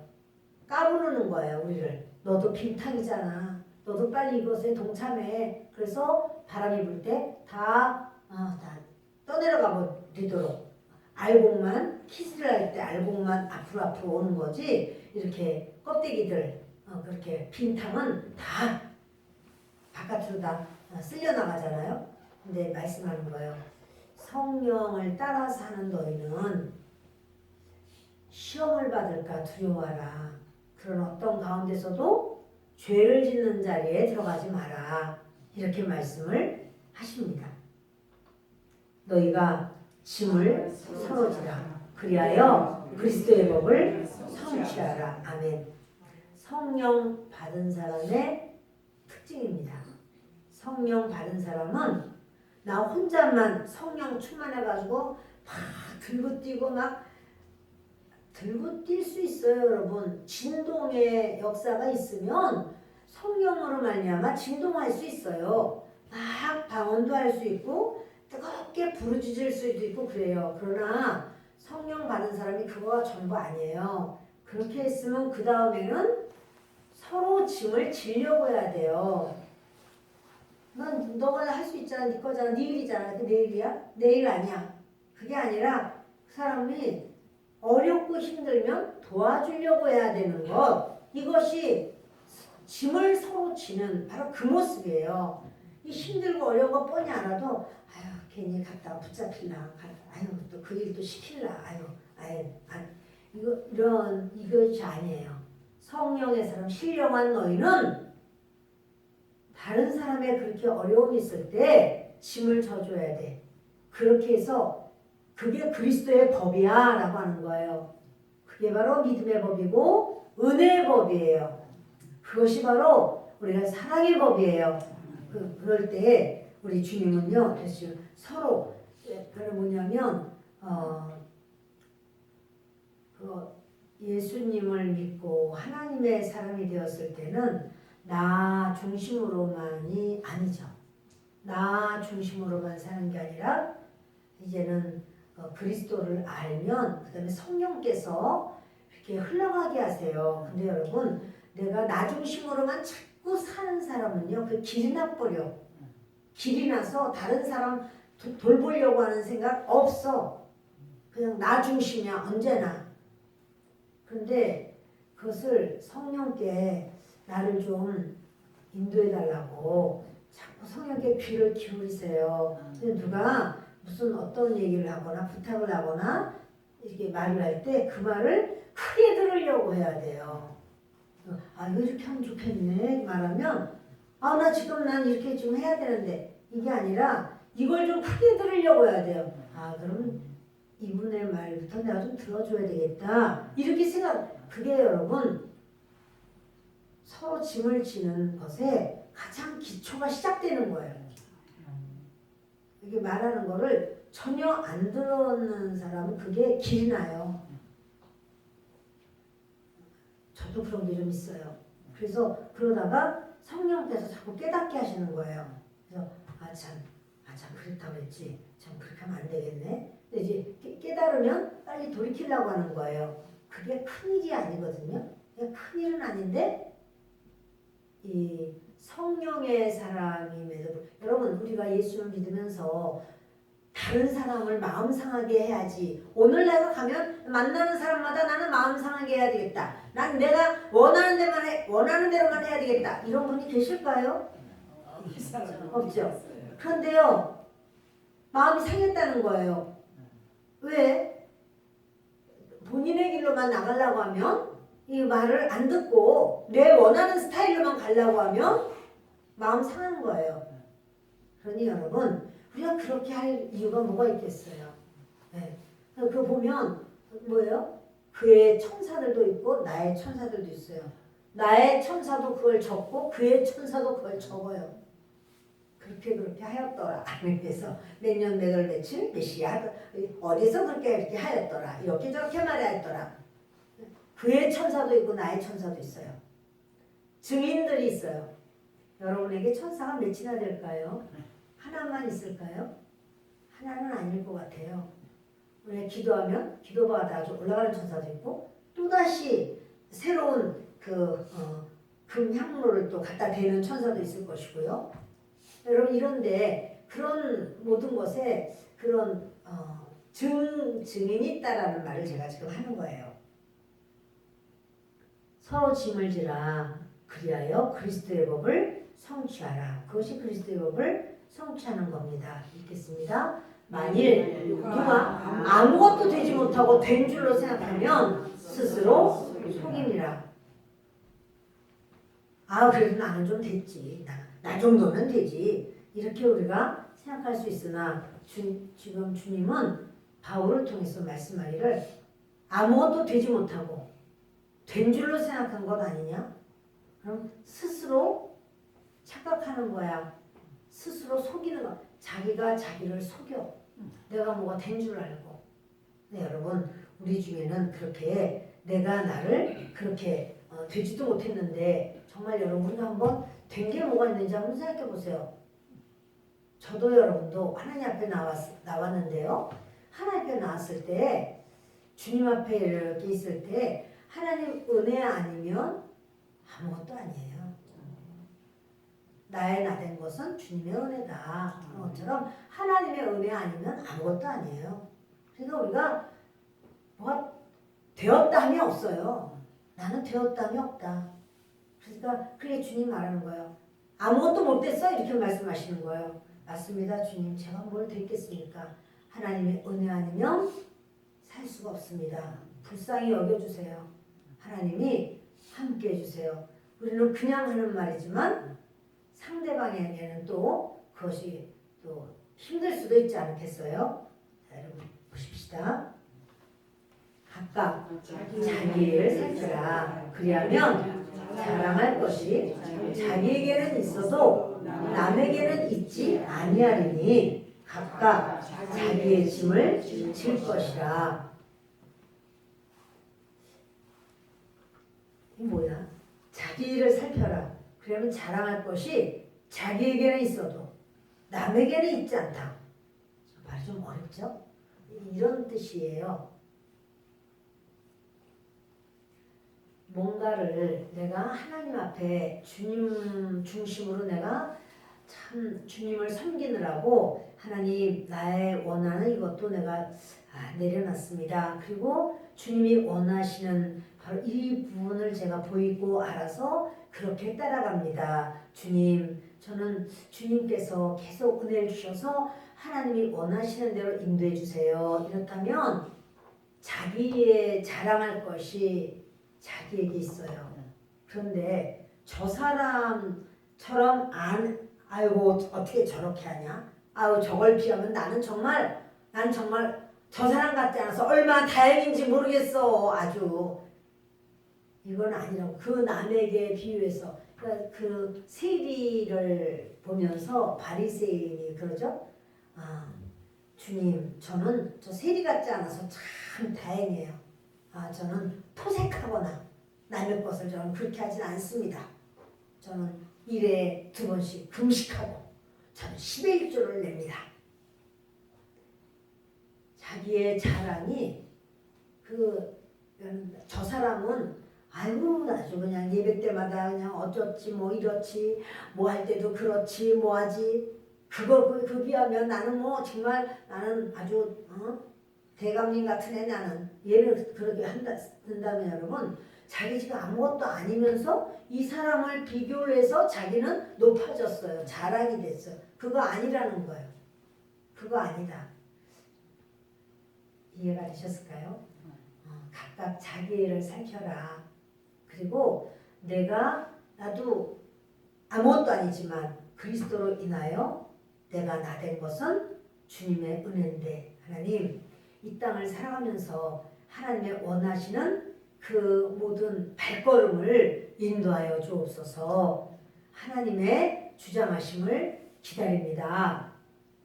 A: 까부르는 거예요, 우리를. 너도 빈탕이잖아. 너도 빨리 이것에 동참해. 그래서 바람이 불 때 다 떠내려가 버리도록 알곡만 키스를 할 때 알곡만 앞으로 오는 거지. 이렇게 껍데기들 그렇게 빈탕은 다 바깥으로 다 쓸려 나가잖아요. 근데 말씀하는 거예요. 성령을 따라 사는 너희는 시험을 받을까 두려워하라. 그런 어떤 가운데서도 죄를 짓는 자리에 들어가지 마라. 이렇게 말씀을 하십니다. 너희가 짐을 서로 지라. 그리하여 그리스도의 법을 성취하라. 아멘. 성령 받은 사람의 특징입니다. 성령 받은 사람은 나 혼자만 성령 충만해가지고 막 들고 뛰고 막 들고 뛸 수 있어요, 여러분. 진동의 역사가 있으면 성령으로 말미암아 진동할 수 있어요. 막 방언도 할 수 있고 뜨겁게 부르짖을 수도 있고 그래요. 그러나 성령 받은 사람이 그거가 전부 아니에요. 그렇게 했으면 그 다음에는 서로 짐을 지려고 해야 돼요. 너가 할 수 있잖아. 네 거잖아. 네 일이잖아. 그 내 일이야? 내 일 아니야. 그게 아니라 그 사람이 어렵고 힘들면 도와주려고 해야 되는 것. 이것이 짐을 서로 지는 바로 그 모습이에요. 이 힘들고 어려운 거 뻔히 알아도 아유 괜히 갔다가 붙잡힐라. 아유 또 그 일도 시킬라. 이것이 아니에요. 성령의 사람 신령한 너희는 다른 사람의 그렇게 어려움이 있을 때 짐을 져줘야 돼. 그렇게 해서 그게 그리스도의 법이야 라고 하는 거예요. 그게 바로 믿음의 법이고 은혜의 법이에요. 그것이 바로 우리가 사랑의 법이에요. 그럴 때 우리 주님은요, 서로 그게 뭐냐면 그 예수님을 믿고 하나님의 사람이 되었을 때는 나 중심으로만이 아니죠. 나 중심으로만 사는 게 아니라 이제는 그리스도를 알면 그다음에 성령께서 이렇게 흘러가게 하세요. 근데 여러분 내가 나 중심으로만 자꾸 사는 사람은요, 그 길이 나버려. 길이 나서 다른 사람 돌보려고 하는 생각 없어. 그냥 나 중심이야 언제나. 그런데 그것을 성령께 나를 좀 인도해 달라고 자꾸 성령께 귀를 기울이세요. 근데 누가 무슨 어떤 얘기를 하거나 부탁을 하거나 이렇게 말을 할 때 그 말을 크게 들으려고 해야 돼요. 아 이거 이렇게 하면 좋겠네 말하면 아 나 지금 난 이렇게 좀 해야 되는데 이게 아니라 이걸 좀 크게 들으려고 해야 돼요. 아 그러면 이분의 말부터 내가 좀 들어줘야 되겠다 이렇게 생각. 그게 여러분 서로 짐을 지는 것에 가장 기초가 시작되는 거예요. 이게 말하는 거를 전혀 안 들었는 사람은 그게 길이 나요. 저도 그런 게 좀 있어요. 그래서 그러다가 성령께서 자꾸 깨닫게 하시는 거예요. 그래서 참 그렇다고 그랬지. 참 그렇게 하면 안 되겠네. 근데 이제 깨달으면 빨리 돌이키려고 하는 거예요. 그게 큰일이 아니거든요. 큰일은 아닌데 이 성령의 사람임에도 여러분 우리가 예수를 믿으면서 다른 사람을 마음 상하게 해야지. 오늘 내가 가면 만나는 사람마다 나는 마음 상하게 해야 되겠다. 난 내가 원하는 대로만 해야 되겠다. 이런 분이 계실까요? 없죠. 그런데요, 마음이 상했다는 거예요. 왜? 본인의 길로만 나가려고 하면 이 말을 안 듣고 내 원하는 스타일로만 가려고 하면 마음 상하는 거예요. 그러니 여러분 우리가 그렇게 할 이유가 뭐가 있겠어요? 네. 그 보면 뭐예요? 그의 천사들도 있고 나의 천사들도 있어요. 나의 천사도 그걸 적고 그의 천사도 그걸 적어요. 그렇게 하였더라. 그래서 몇 년 몇 월 며칠 몇 시야 어디서 그렇게 하였더라. 이렇게 저렇게 말하였더라. 그의 천사도 있고 나의 천사도 있어요. 증인들이 있어요. 여러분에게 천사가 몇이나 될까요? 하나만 있을까요? 하나는 아닐 것 같아요. 우리가 기도하면 기도받아 올라가는 천사도 있고 또다시 새로운 금향로를 또 갖다 대는 천사도 있을 것이고요. 여러분 이런데 그런 모든 것에 그런 증인이 있다라는 말을 제가 지금 하는 거예요. 서로 짐을 지라 그리하여 그리스도의 법을 성취하라. 그것이 그리스도의 법을 성취하는 겁니다. 읽겠습니다. 만일 누가 아무것도 되지 못하고 된 줄로 생각하면 스스로 속임이라. 아 그래도 나는 좀 됐지. 나 정도면 되지. 이렇게 우리가 생각할 수 있으나 지금 주님은 바울을 통해서 말씀하기를 아무것도 되지 못하고 된 줄로 생각한 것 아니냐? 그럼 스스로 착각하는 거야. 스스로 속이는 거. 자기가 자기를 속여. 내가 뭐가 된 줄 알고. 네, 여러분 우리 중에는 그렇게 내가 나를 그렇게 되지도 못했는데 정말 여러분 우리가 한번 된 게 뭐가 있는지 한번 생각해 보세요. 저도 여러분도 하나님 앞에 나왔는데요. 하나님 앞에 나왔을 때 주님 앞에 이렇게 있을 때 하나님 은혜 아니면 아무것도 아니에요. 나의 나 된 것은 주님의 은혜다. 그런 것처럼 하나님의 은혜 아니면 아무것도 아니에요. 그러니까 우리가 뭐가 되었다함이 없어요. 나는 되었다함이 없다. 그러니까 그게 주님 말하는 거예요. 아무것도 못됐어? 이렇게 말씀하시는 거예요. 맞습니다. 주님 제가 뭘 됐겠습니까? 하나님의 은혜 아니면 살 수가 없습니다. 불쌍히 여겨주세요. 하나님이 함께 해주세요. 우리는 그냥 하는 말이지만 상대방에게는 또 그것이 또 힘들 수도 있지 않겠어요? 자, 여러분 보십시다. 각각 자기 일을 살펴라. 그리하면 자랑할 것이 자기에게는 있어도 남에게는 있지 아니하리니 각각 자기의 짐을 질 것이라. 이 뭐야? 자기 일을 살펴라. 그러면 자랑할 것이 자기에게는 있어도 남에게는 있지 않다. 말이 좀 어렵죠? 이런 뜻이에요. 뭔가를 내가 하나님 앞에 주님 중심으로 내가 참 주님을 섬기느라고 하나님 나의 원하는 이것도 내가 내려놨습니다. 그리고 주님이 원하시는 바로 이 부분을 제가 보이고 알아서 그렇게 따라갑니다. 주님, 저는 주님께서 계속 은혜를 주셔서 하나님이 원하시는 대로 인도해 주세요. 이렇다면 자기의 자랑할 것이 자기에게 있어요. 그런데 저 사람처럼 아이고 어떻게 저렇게 하냐? 아유 저걸 비하면 난 정말 저 사람 같지 않아서 얼마나 다행인지 모르겠어. 아주 이건 아니라고. 그 남에게 비유해서 그 세리를 보면서 바리새인이 그러죠. 주님, 저는 저 세리 같지 않아서 참 다행이에요. 저는 토색하거나 남의 것을 저는 그렇게 하진 않습니다. 저는 일에 2번씩 금식하고 저는 10의 1조를 냅니다. 자기의 자랑이 저 사람은 아이고 아주 그냥 예배 때마다 그냥 어쩌지 뭐 이렇지 뭐 할 때도 그렇지 뭐 하지 그 비하면 나는 뭐 정말 나는 아주 대감님 같은 애 나는 얘를 그렇게 한다면 여러분 자기 지금 아무것도 아니면서 이 사람을 비교를 해서 자기는 높아졌어요. 자랑이 됐어요. 그거 아니라는 거예요. 그거 아니다. 이해가 되셨을까요? 각각 자기 일을 살펴라. 그리고 나도 아무것도 아니지만 그리스도로 인하여 내가 나 된 것은 주님의 은혜인데 하나님 이 땅을 살아가면서 하나님의 원하시는 그 모든 발걸음을 인도하여 주옵소서. 하나님의 주장하심을 기다립니다.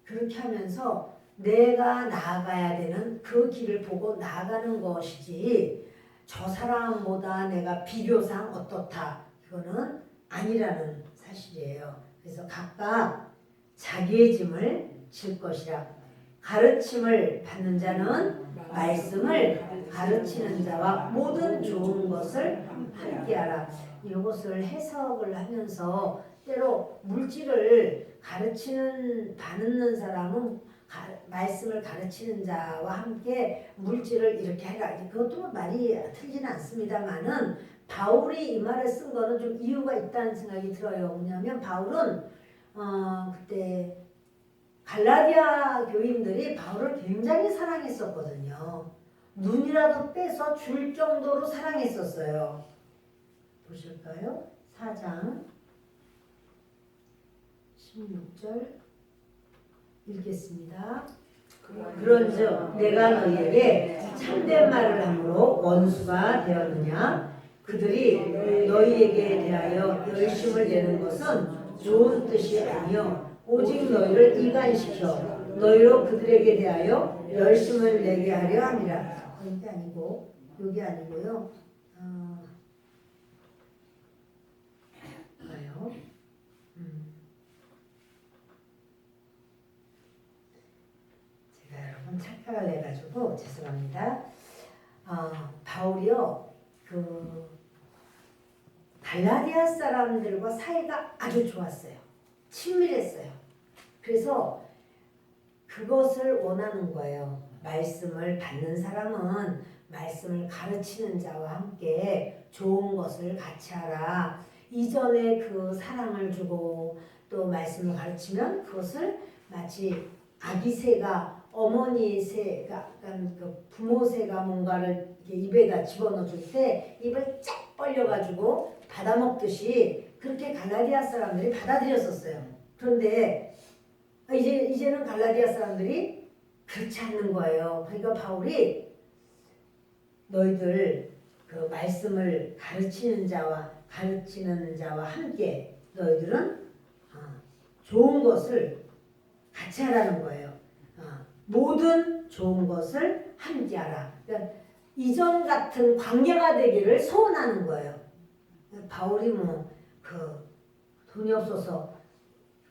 A: 그렇게 하면서 내가 나아가야 되는 그 길을 보고 나아가는 것이지 저 사람보다 내가 비교상 어떻다 이거는 아니라는 사실이에요. 그래서 각각 자기의 짐을 질 것이라. 가르침을 받는 자는 말씀을 가르치는 자와 모든 좋은 것을 함께하라. 이것을 해석을 하면서 때로 물질을 받는 사람은 말씀을 가르치는 자와 함께 물질을 이렇게 해라. 그것도 말이 틀리진 않습니다만은 바울이 이 말을 쓴 거는 좀 이유가 있다는 생각이 들어요. 뭐냐면 바울은 그때 갈라디아 교인들이 바울을 굉장히 사랑했었거든요. 눈이라도 빼서 줄 정도로 사랑했었어요. 보실까요? 4장 16절 읽겠습니다. 그런즉 내가 너희에게 참된 말을 함으로 원수가 되었느냐? 그들이 너희에게 대하여 열심을 내는 것은 좋은 뜻이 아니요 오직 너희를 이간시켜 너희로 그들에게 대하여 열심을 내게 하려 함이라. 이게 아니고 여기 아니고요. 봐요. 제가 여러분 착각을 해가지고 죄송합니다. 바울이요 갈라디아 사람들과 사이가 아주 좋았어요. 친밀했어요. 그래서 그것을 원하는 거예요. 말씀을 받는 사람은 말씀을 가르치는 자와 함께 좋은 것을 같이 하라. 이전에 그 사랑을 주고 또 말씀을 가르치면 그것을 마치 아기 새가 어머니 새가 그 부모 새가 뭔가를 입에다 집어넣어 줄 때 입을 쫙 벌려가지고 받아먹듯이 그렇게 갈라디아 사람들이 받아들였었어요. 그런데 이제는 갈라디아 사람들이 그렇지 않는 거예요. 그러니까 바울이 너희들 그 말씀을 가르치는 자와 함께 너희들은 좋은 것을 같이 하라는 거예요. 모든 좋은 것을 함께하라. 그러니까 이전 같은 관계가 되기를 소원하는 거예요. 바울이 돈이 없어서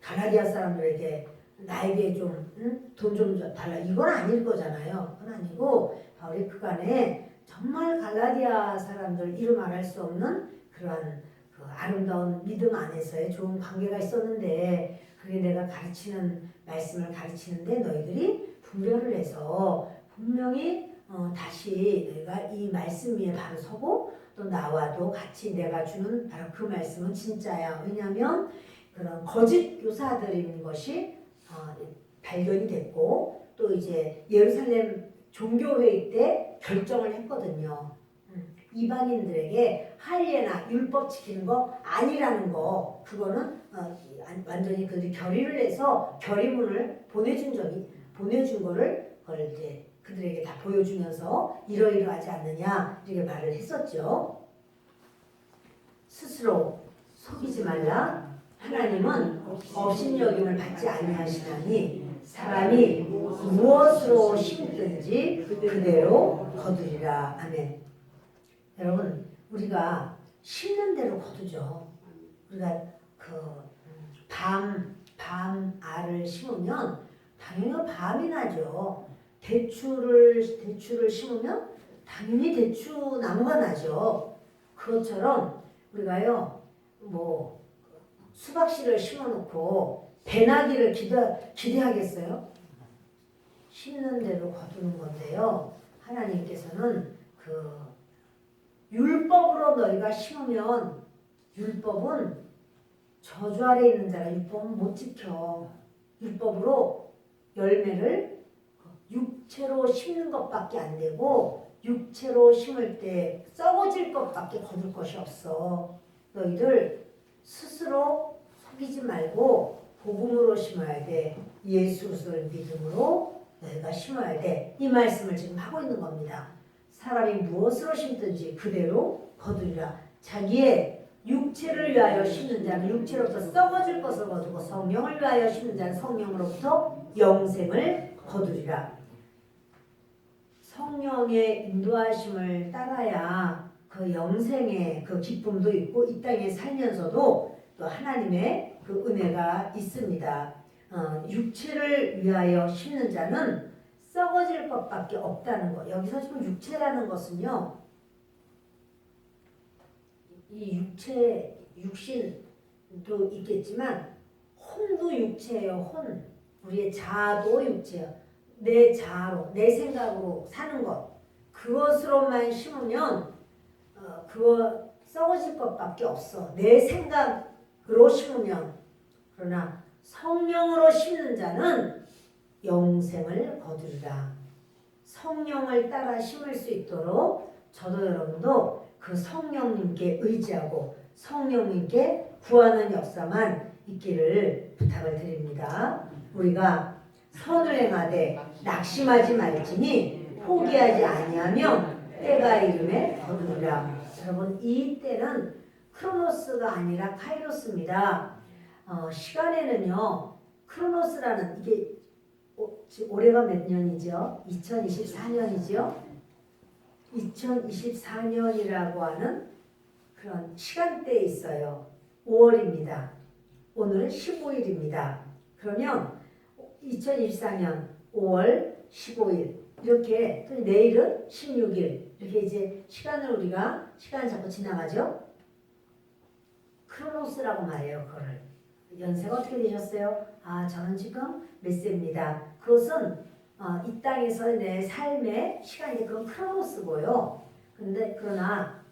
A: 갈라디아 사람들에게 나에게 좀 돈 좀 달라 이건 아닐 거잖아요. 그건 아니고 바울이 그간에 정말 갈라디아 사람들 이루 말할 수 없는 그러한 그 아름다운 믿음 안에서의 좋은 관계가 있었는데 그게 내가 가르치는 말씀을 가르치는데 너희들이 분별을 해서 분명히 다시 너희가 이 말씀 위에 바로 서고 또 나와도 같이 내가 주는 바로 그 말씀은 진짜야. 왜냐하면 그런 거짓 교사들인 것이 발견이 됐고 또 이제 예루살렘 종교회의 때 결정을 했거든요. 이방인들에게 할례나 율법 지키는 거 아니라는 거 그거는 완전히 그들이 결의를 해서 결의문을 보내준 거를 그걸 이제 그들에게 다 보여주면서 이러이러하지 않느냐 이렇게 말을 했었죠. 스스로 속이지 말라. 하나님은 업신여김을 받지 아니하시나니 사람이 무엇으로 심든지 그대로 거두리라. 아멘. 여러분 우리가 심는 대로 거두죠. 우리가 밤 알을 심으면 당연히 밤이 나죠. 대추를 심으면 당연히 대추 나무가 나죠. 그것처럼 우리가요 수박씨를 심어놓고 배나기를 기대하겠어요? 심는 대로 거두는 건데요. 하나님께서는 율법으로 너희가 심으면 율법은 저주 아래 있는 자라 율법은 못 지켜. 율법으로 열매를 육체로 심는 것밖에 안 되고 육체로 심을 때 썩어질 것밖에 거둘 것이 없어. 너희들 스스로 속이지 말고 복음으로 심어야 돼. 예수를 믿음으로 너희가 심어야 돼. 이 말씀을 지금 하고 있는 겁니다. 사람이 무엇으로 심든지 그대로 거두리라. 자기의 육체를 위하여 심는 자는 육체로부터 썩어질 것을 거두고 성령을 위하여 심는 자는 성령으로부터 영생을 거두리라. 성령의 인도하심을 따라야 그 영생의 그 기쁨도 있고 이 땅에 살면서도 또 하나님의 그 은혜가 있습니다. 육체를 위하여 심는 자는 썩어질 것밖에 없다는 거. 여기서 지금 육체라는 것은요. 이 육신도 있겠지만 혼도 육체예요. 혼. 우리의 자아도 육체예요. 내 자아로, 내 생각으로 사는 것. 그것으로만 심으면 그거 썩어질 것밖에 없어. 내 생각으로 심으면. 그러나 성령으로 심는 자는 영생을 거두리라. 성령을 따라 심을 수 있도록 저도 여러분도 그 성령님께 의지하고 성령님께 구하는 역사만 있기를 부탁을 드립니다. 우리가 선을 행하되 낙심하지 말지니 포기하지 아니하면 때가 이름에 거두리라. 여러분 이 때는 크로노스가 아니라 카이로스입니다. 시간에는요 크로노스라는 이게 올해가 몇 년이죠? 2024년이죠? 2024년이라고 하는 그런 시간대에 있어요. 5월입니다. 오늘은 15일입니다. 그러면 2024년 5월 15일 이렇게 또 내일은 16일 이렇게 이제 우리가 시간을 자꾸 지나가죠. 크로노스라고 말해요. 그거를. 연세가 어떻게 되셨어요? 저는 지금 몇 세입니다. 그것은 이 땅에서의 내 삶의 시간이 그건 크로노스고요. 그러나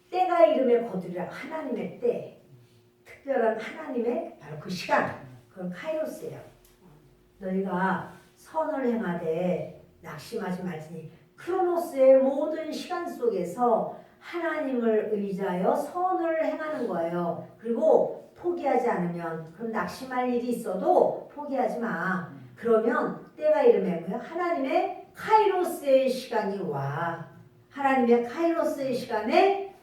A: 때가 이름에 거두리라. 하나님의 때, 특별한 하나님의 바로 그 시간, 그건 카이로스예요. 너희가 선을 행하되 낙심하지 말지니. 크로노스의 모든 시간 속에서 하나님을 의지하여 선을 행하는 거예요. 그리고 포기하지 않으면, 그럼 낙심할 일이 있어도 포기하지 마. 그러면 때가 이름에 뭐야? 하나님의 카이로스의 시간이 와. 하나님의 카이로스의 시간에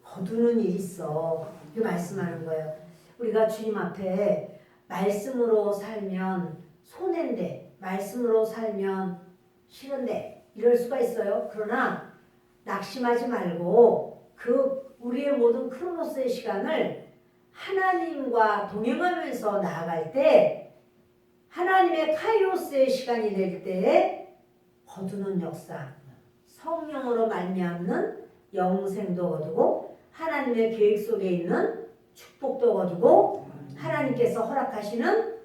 A: 거두는 일이 있어. 그 말씀하는 거예요. 우리가 주님 앞에 말씀으로 살면 손해인데 말씀으로 살면 싫은데 이럴 수가 있어요. 그러나 낙심하지 말고 그 우리의 모든 크로노스의 시간을 하나님과 동행하면서 나아갈 때 하나님의 카이로스의 시간이 될 때에 거두는 역사, 성령으로 말미암는 영생도 거두고 하나님의 계획 속에 있는 축복도 거두고 하나님께서 허락하시는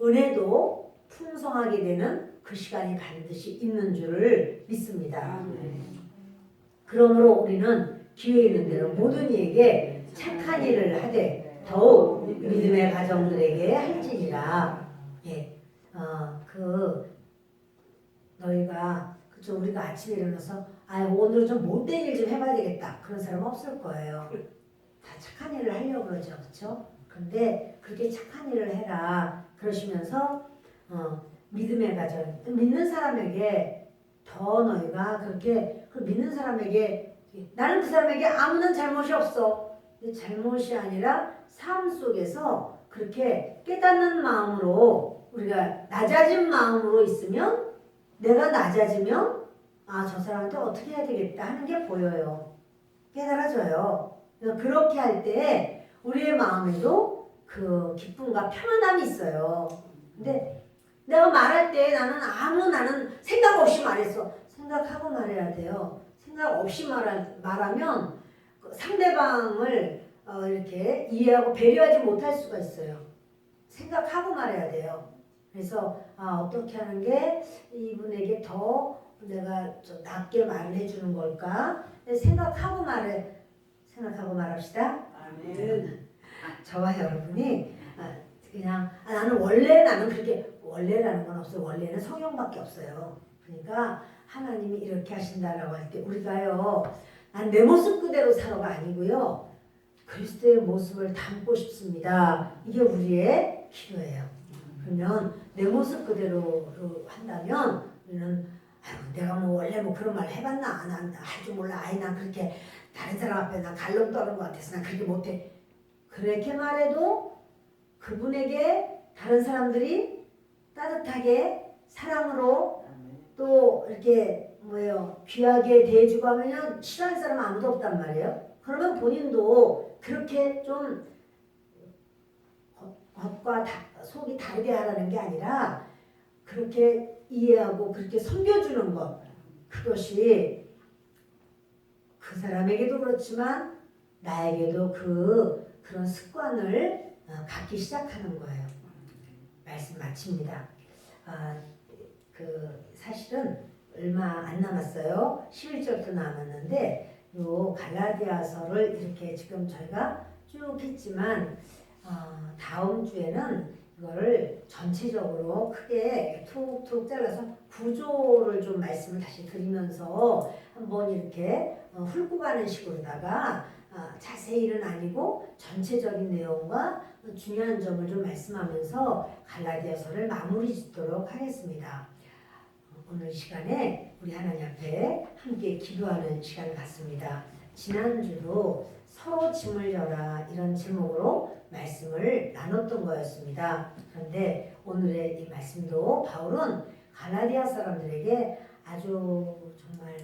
A: 은혜도 풍성하게 되는 그 시간이 반드시 있는 줄을 믿습니다. 그러므로 우리는 기회 있는 대로 모든 이에게 착한 일을 하되 더욱 믿음의 가정들에게 할지니라. 예, 너희가 그쵸 우리가 아침에 일어나서 오늘 좀 못된 일 좀 해봐야 되겠다 그런 사람 없을 거예요. 다 착한 일을 하려고 그러죠, 그렇죠? 근데 그렇게 착한 일을 해라 그러시면서 믿음의 가정 믿는 사람에게 더 너희가 그렇게 그 믿는 사람에게 나는 그 사람에게 아무런 잘못이 없어. 잘못이 아니라 삶 속에서 그렇게 깨닫는 마음으로 우리가 낮아진 마음으로 있으면 내가 낮아지면 저 사람한테 어떻게 해야 되겠다 하는 게 보여요. 깨달아져요. 그렇게 할 때 우리의 마음에도 그 기쁨과 평안함이 있어요. 근데 내가 말할 때 나는 생각 없이 말했어. 생각하고 말해야 돼요. 생각 없이 말하면 상대방을 이렇게 이해하고 배려하지 못할 수가 있어요. 생각하고 말해야 돼요. 그래서 어떻게 하는 게 이분에게 더 내가 좀 낮게 말을 해주는 걸까? 생각하고 말합시다.
B: 아멘.
A: 저와 여러분이 그냥 나는 그렇게 원래라는 건 없어요. 원래는 성령밖에 없어요. 그러니까 하나님이 이렇게 하신다라고 할 때 우리가요, 난 내 모습 그대로 살아가 아니고요, 그리스도의 모습을 담고 싶습니다. 이게 우리의 기도예요. 그러면 내 모습 그대로 한다면 우리는 내가 원래 그런 말 해봤나? 난 할 줄 몰라. 난 그렇게 다른 사람 앞에 난 갈름 떠는 것 같아서 난 그렇게 못해. 그렇게 말해도 그분에게 다른 사람들이 따뜻하게 사랑으로 또 이렇게 귀하게 대해주고 하면 싫어하는 사람은 아무도 없단 말이에요. 그러면 본인도 그렇게 좀 겉과 속이 다르게 하라는 게 아니라 그렇게 이해하고 그렇게 섬겨주는 것, 그것이 그 사람에게도 그렇지만 나에게도 그런 습관을 갖기 시작하는 거예요. 말씀 마칩니다. 사실은 얼마 안 남았어요. 11절도 남았는데 요 갈라디아서를 이렇게 지금 저희가 쭉 했지만 다음 주에는 이거를 전체적으로 크게 툭툭 잘라서 구조를 좀 말씀을 다시 드리면서 한번 이렇게 훑고 가는 식으로다가 자세히는 아니고 전체적인 내용과 중요한 점을 좀 말씀하면서 갈라디아서를 마무리 짓도록 하겠습니다. 오늘 시간에 우리 하나님 앞에 함께 기도하는 시간을 갖습니다. 지난주도 서로 짐을 져라 이런 제목으로 말씀을 나눴던 거였습니다. 그런데 오늘의 이 말씀도 바울은 갈라디아 사람들에게 아주 정말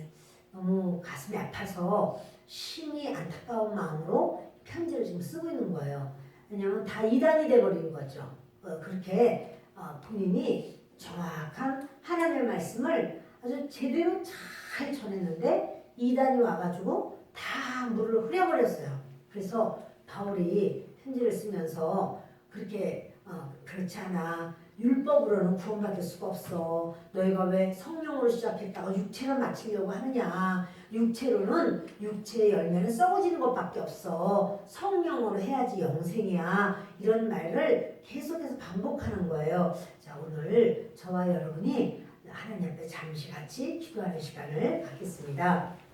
A: 너무 가슴이 아파서 심히 안타까운 마음으로 편지를 지금 쓰고 있는 거예요. 왜냐하면 다 이단이 돼버린 거죠. 그렇게 본인이 정확한 하나님의 말씀을 아주 제대로 잘 전했는데 이단이 와가지고 다 물을 흐려버렸어요. 그래서 바울이 편지를 쓰면서 그렇게 그렇지 않아. 율법으로는 구원받을 수가 없어. 너희가 왜 성령으로 시작했다가 육체를 마치려고 하느냐. 육체로는 육체의 열매는 썩어지는 것밖에 없어. 성령으로 해야지 영생이야. 이런 말을 계속해서 반복하는 거예요. 자, 오늘 저와 여러분이 하나님 앞에 잠시 같이 기도하는 시간을 갖겠습니다.